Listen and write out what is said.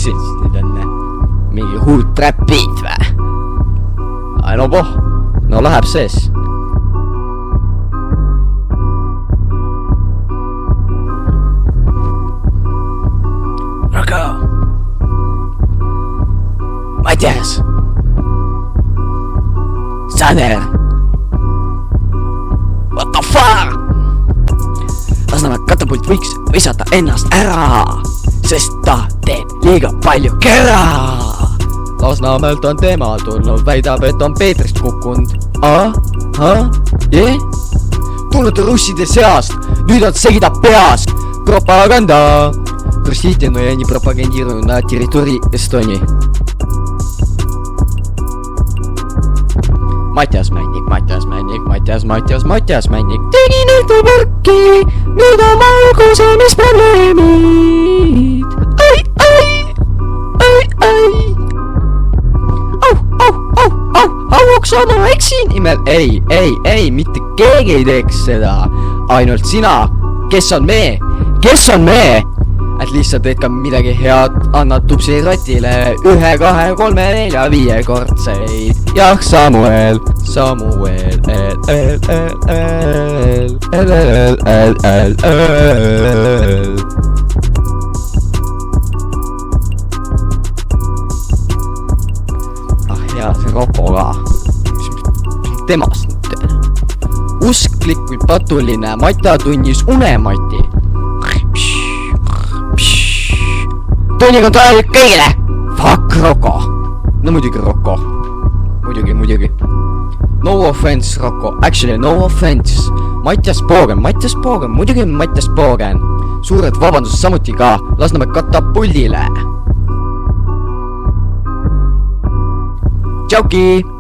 siin siis nüüd on mingi huud trap beat või? No poh, no läheb sees. Rocco! Mattias! Sander! What the fuck? Lasnamäe katapult võiks visata ennast ära, sest ta teeb liiga palju kära. Lasnamäelt on tema tulnud, väidab, et on Peetrist kukkunud. Tulnud russide seast, nüüd on segida peas. Propaganda. Простите, но я не пропагандирую на территории Эстонии. Mattias Männik tegin ühte võrki, nüüd on valguse, mis probleemid. Auks oma eksi nimel. Ei, mitte keegi ei teeks seda. Ainult sina, kes on me? Et lihtsalt teed ka midagi head, annad tupsi ratile 1, 2, 3, 4, 5 kortseid. Jah, Samuel. Hea see Rocco ka. Temast nüüd teen. Usklikult patuline Matja tunnis unemati. Tunnikontroll kõigile! Fuck Rocco! No muidugi Rocco. Muidugi. No offense Rocco, actually no offense. Mattias Poogen, muidugi Mattias Poogen. Suured vabandused samuti ka, Lasnamäe katapuldile. Tšauki!